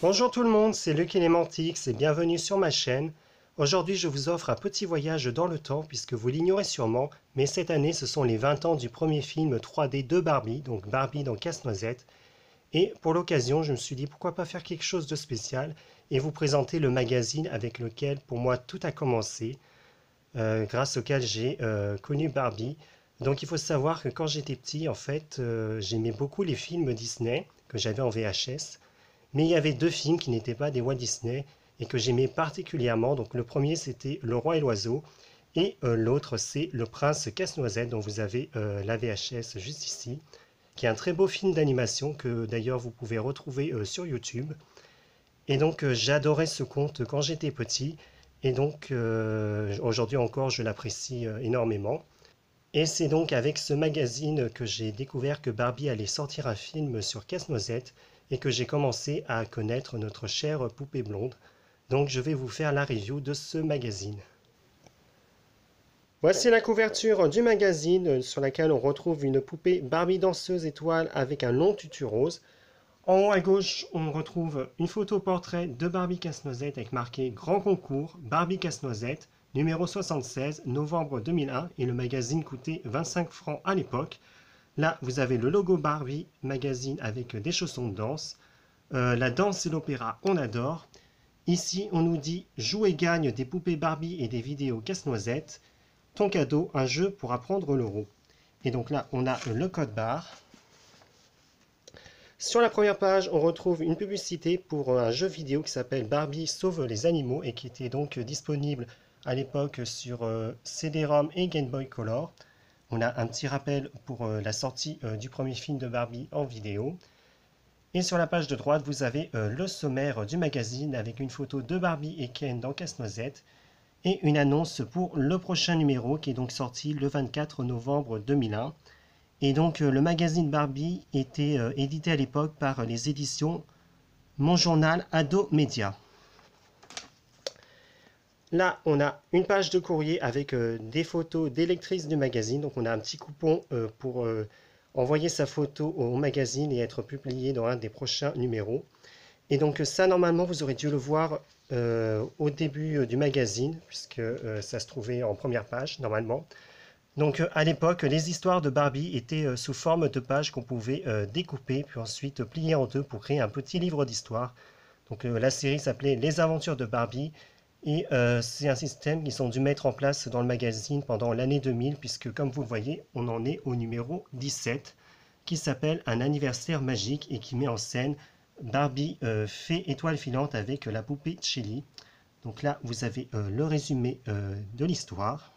Bonjour tout le monde, c'est Luc Elementix et bienvenue sur ma chaîne. Aujourd'hui je vous offre un petit voyage dans le temps puisque vous l'ignorez sûrement, mais cette année ce sont les 20 ans du premier film 3D de Barbie, donc Barbie dans Casse-Noisette. Et pour l'occasion je me suis dit pourquoi pas faire quelque chose de spécial et vous présenter le magazine avec lequel pour moi tout a commencé, grâce auquel j'ai connu Barbie. Donc il faut savoir que quand j'étais petit en fait j'aimais beaucoup les films Disney que j'avais en VHS. Mais il y avait deux films qui n'étaient pas des Walt Disney et que j'aimais particulièrement. Donc le premier c'était Le Roi et l'Oiseau et l'autre c'est Le Prince Casse-Noisette dont vous avez la VHS juste ici, qui est un très beau film d'animation que d'ailleurs vous pouvez retrouver sur YouTube. Et donc j'adorais ce conte quand j'étais petit et donc aujourd'hui encore je l'apprécie énormément. Et c'est donc avec ce magazine que j'ai découvert que Barbie allait sortir un film sur Casse-Noisette et que j'ai commencé à connaître notre chère poupée blonde. Donc je vais vous faire la review de ce magazine. Voici la couverture du magazine sur laquelle on retrouve une poupée Barbie danseuse étoile avec un long tutu rose. En haut à gauche, on retrouve une photo portrait de Barbie Casse-Noisette avec marqué Grand Concours Barbie Casse-Noisette, numéro 76, novembre 2001, et le magazine coûtait 25 francs à l'époque. Là, vous avez le logo Barbie magazine avec des chaussons de danse. La danse et l'opéra, on adore. Ici, on nous dit « Joue et gagne des poupées Barbie et des vidéos Casse-Noisette. Ton cadeau, un jeu pour apprendre l'euro. » Et donc là, on a le code barre. Sur la première page, on retrouve une publicité pour un jeu vidéo qui s'appelle Barbie sauve les animaux et qui était donc disponible à l'époque sur CD-ROM et Game Boy Color. On a un petit rappel pour la sortie du premier film de Barbie en vidéo. Et sur la page de droite, vous avez le sommaire du magazine avec une photo de Barbie et Ken dans Casse-Noisette et une annonce pour le prochain numéro qui est donc sorti le 24 novembre 2001. Et donc le magazine Barbie était édité à l'époque par les éditions Mon Journal Ado Média. Là, on a une page de courrier avec des photos des lectrices du magazine. Donc on a un petit coupon pour envoyer sa photo au magazine et être publié dans un des prochains numéros. Et donc ça, normalement, vous aurez dû le voir au début du magazine, puisque ça se trouvait en première page, normalement. Donc à l'époque, les histoires de Barbie étaient sous forme de pages qu'on pouvait découper, puis ensuite plier en deux pour créer un petit livre d'histoire. Donc la série s'appelait Les Aventures de Barbie, et c'est un système qu'ils ont dû mettre en place dans le magazine pendant l'année 2000, puisque comme vous le voyez, on en est au numéro 17, qui s'appelle Un anniversaire magique, et qui met en scène Barbie fée étoile filante avec la poupée Shelly. Donc là, vous avez le résumé de l'histoire.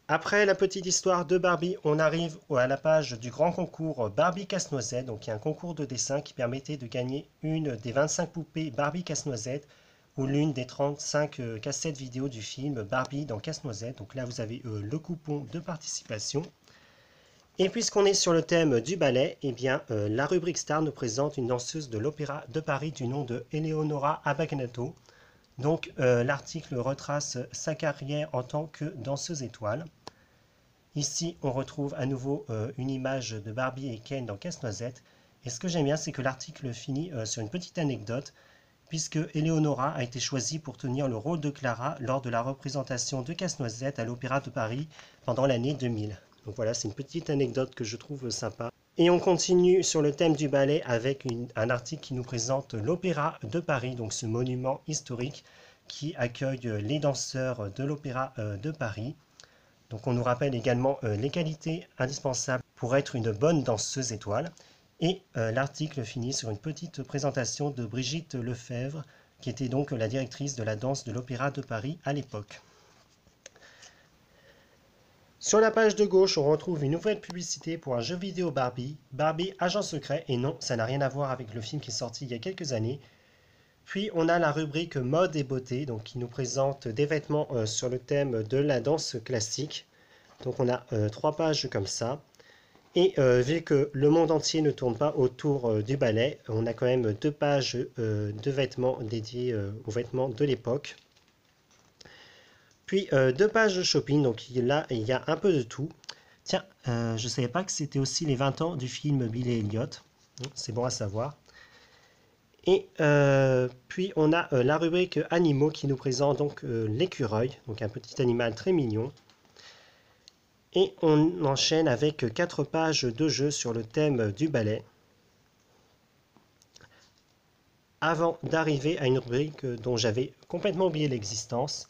Après la petite histoire de Barbie, on arrive à la page du grand concours Barbie Casse-Noisette. Donc il y a un concours de dessin qui permettait de gagner une des 25 poupées Barbie Casse-Noisette ou l'une des 35 cassettes vidéo du film Barbie dans Casse-Noisette. Donc là vous avez le coupon de participation. Et puisqu'on est sur le thème du ballet, eh bien la rubrique Star nous présente une danseuse de l'Opéra de Paris du nom de Eleonora Abagnato. Donc l'article retrace sa carrière en tant que danseuse étoile. Ici, on retrouve à nouveau une image de Barbie et Ken dans Casse-Noisette. Et ce que j'aime bien, c'est que l'article finit sur une petite anecdote, puisque Eleonora a été choisie pour tenir le rôle de Clara lors de la représentation de Casse-Noisette à l'Opéra de Paris pendant l'année 2000. Donc voilà, c'est une petite anecdote que je trouve sympa. Et on continue sur le thème du ballet avec un article qui nous présente l'Opéra de Paris, donc ce monument historique qui accueille les danseurs de l'Opéra de Paris. Donc on nous rappelle également les qualités indispensables pour être une bonne danseuse étoile. Et l'article finit sur une petite présentation de Brigitte Lefebvre, qui était donc la directrice de la danse de l'Opéra de Paris à l'époque. Sur la page de gauche, on retrouve une nouvelle publicité pour un jeu vidéo Barbie, Barbie Agent Secret, et non, ça n'a rien à voir avec le film qui est sorti il y a quelques années. Puis on a la rubrique mode et beauté, donc qui nous présente des vêtements sur le thème de la danse classique. Donc on a 3 pages comme ça. Et vu que le monde entier ne tourne pas autour du ballet, on a quand même 2 pages de vêtements dédiés aux vêtements de l'époque. Puis 2 pages de shopping, donc là il y a un peu de tout. Tiens, je ne savais pas que c'était aussi les 20 ans du film Bill et Elliot. C'est bon à savoir. Et puis on a la rubrique animaux qui nous présente donc l'écureuil, donc un petit animal très mignon. Et on enchaîne avec 4 pages de jeu sur le thème du ballet. Avant d'arriver à une rubrique dont j'avais complètement oublié l'existence,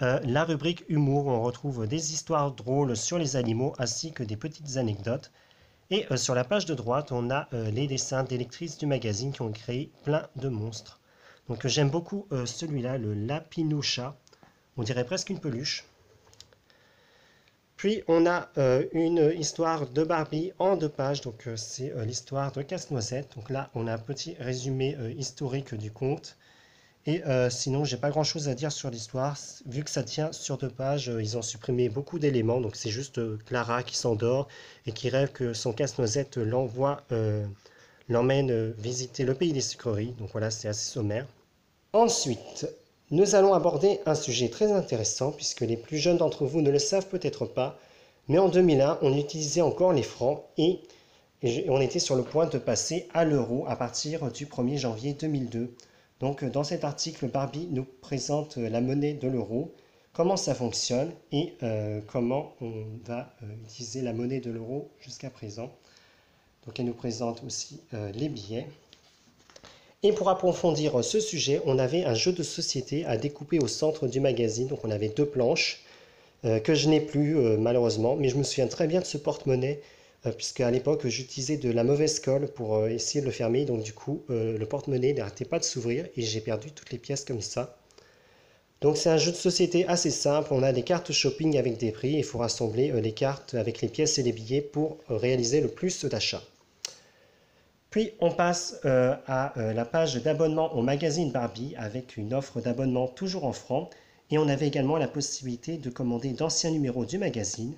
la rubrique humour, où on retrouve des histoires drôles sur les animaux ainsi que des petites anecdotes. Et sur la page de droite, on a les dessins des lectrices du magazine qui ont créé plein de monstres. Donc j'aime beaucoup celui-là, le Lapinoucha. On dirait presque une peluche. Puis on a une histoire de Barbie en 2 pages, donc c'est l'histoire de Casse-Noisette. Donc là, on a un petit résumé historique du conte. Et sinon, j'ai pas grand-chose à dire sur l'histoire. Vu que ça tient sur 2 pages, ils ont supprimé beaucoup d'éléments. Donc c'est juste Clara qui s'endort et qui rêve que son Casse-Noisette l'emmène visiter le pays des sucreries. Donc voilà, c'est assez sommaire. Ensuite, nous allons aborder un sujet très intéressant puisque les plus jeunes d'entre vous ne le savent peut-être pas. Mais en 2001, on utilisait encore les francs et on était sur le point de passer à l'euro à partir du 1er janvier 2002. Donc dans cet article, Barbie nous présente la monnaie de l'euro, comment ça fonctionne et comment on va utiliser la monnaie de l'euro jusqu'à présent. Donc elle nous présente aussi les billets. Et pour approfondir ce sujet, on avait un jeu de société à découper au centre du magazine. Donc on avait 2 planches que je n'ai plus malheureusement, mais je me souviens très bien de ce porte-monnaie puisque à l'époque j'utilisais de la mauvaise colle pour essayer de le fermer, donc du coup le porte-monnaie n'arrêtait pas de s'ouvrir et j'ai perdu toutes les pièces comme ça. Donc c'est un jeu de société assez simple, on a des cartes shopping avec des prix, il faut rassembler les cartes avec les pièces et les billets pour réaliser le plus d'achats. Puis on passe à la page d'abonnement au magazine Barbie avec une offre d'abonnement toujours en francs et on avait également la possibilité de commander d'anciens numéros du magazine.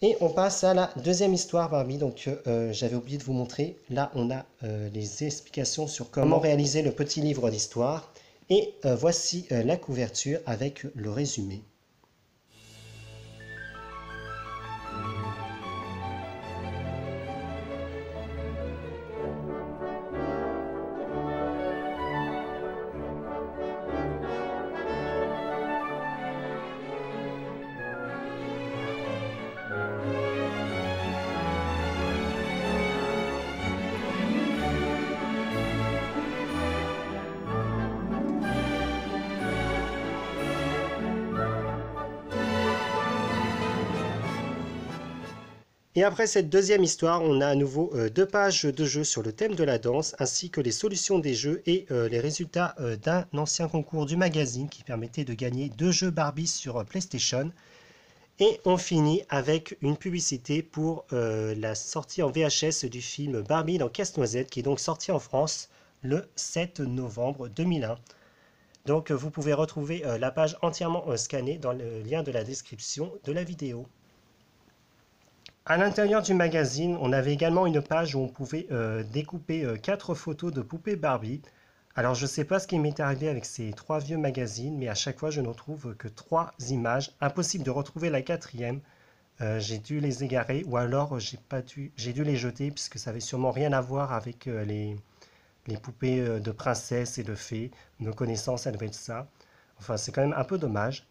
Et on passe à la deuxième histoire Barbie, donc j'avais oublié de vous montrer, là on a les explications sur comment réaliser le petit livre d'histoire et voici la couverture avec le résumé. Et après cette deuxième histoire, on a à nouveau 2 pages de jeu sur le thème de la danse, ainsi que les solutions des jeux et les résultats d'un ancien concours du magazine qui permettait de gagner 2 jeux Barbie sur PlayStation. Et on finit avec une publicité pour la sortie en VHS du film Barbie dans Casse-Noisette, qui est donc sorti en France le 7 novembre 2001. Donc vous pouvez retrouver la page entièrement scannée dans le lien de la description de la vidéo. À l'intérieur du magazine, on avait également une page où on pouvait découper 4 photos de poupées Barbie. Alors je ne sais pas ce qui m'est arrivé avec ces 3 vieux magazines, mais à chaque fois je ne retrouve que 3 images. Impossible de retrouver la 4e. J'ai dû les égarer ou alors j'ai dû les jeter puisque ça avait sûrement rien à voir avec les poupées de princesses et de fées. Me connaissant, ça devait être ça. Enfin, c'est quand même un peu dommage.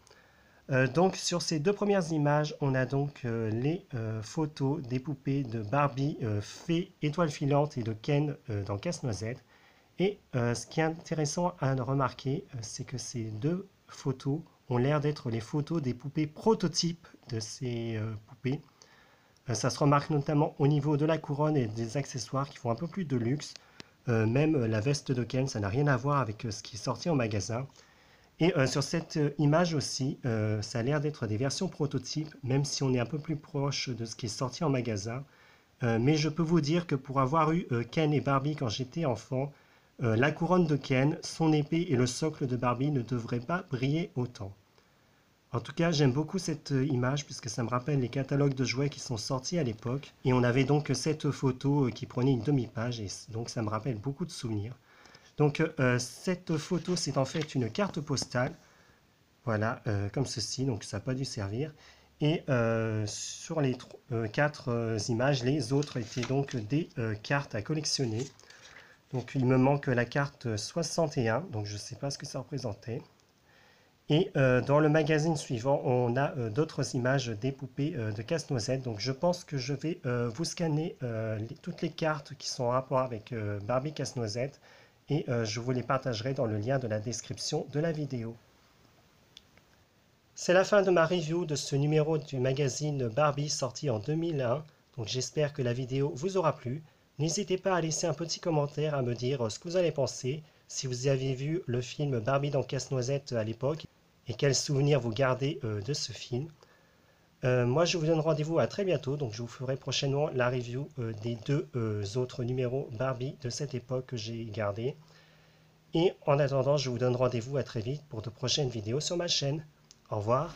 Donc sur ces 2 premières images, on a donc les photos des poupées de Barbie, Fée, Étoile filante et de Ken dans Casse-Noisette. Et ce qui est intéressant à remarquer, c'est que ces 2 photos ont l'air d'être les photos des poupées prototypes de ces poupées. Ça se remarque notamment au niveau de la couronne et des accessoires qui font un peu plus de luxe. Même la veste de Ken, ça n'a rien à voir avec ce qui est sorti en magasin. Et sur cette image aussi, ça a l'air d'être des versions prototypes, même si on est un peu plus proche de ce qui est sorti en magasin. Mais je peux vous dire que pour avoir eu Ken et Barbie quand j'étais enfant, la couronne de Ken, son épée et le socle de Barbie ne devraient pas briller autant. En tout cas, j'aime beaucoup cette image puisque ça me rappelle les catalogues de jouets qui sont sortis à l'époque. Et on avait donc cette photo qui prenait une demi-page et donc ça me rappelle beaucoup de souvenirs. Donc cette photo, c'est en fait une carte postale. Voilà, comme ceci, donc ça n'a pas dû servir. Et sur les quatre images, les autres étaient donc des cartes à collectionner. Donc il me manque la carte 61, donc je ne sais pas ce que ça représentait. Et dans le magazine suivant, on a d'autres images des poupées de Casse-Noisette. Donc je pense que je vais vous scanner toutes les cartes qui sont en rapport avec Barbie Casse-Noisette et je vous les partagerai dans le lien de la description de la vidéo. C'est la fin de ma review de ce numéro du magazine Barbie sorti en 2001. Donc j'espère que la vidéo vous aura plu. N'hésitez pas à laisser un petit commentaire, à me dire ce que vous allez penser, si vous avez vu le film Barbie dans Casse-Noisette à l'époque et quels souvenirs vous gardez de ce film. Moi je vous donne rendez-vous à très bientôt, donc je vous ferai prochainement la review des deux autres numéros Barbie de cette époque que j'ai gardés. Et en attendant, je vous donne rendez-vous à très vite pour de prochaines vidéos sur ma chaîne. Au revoir.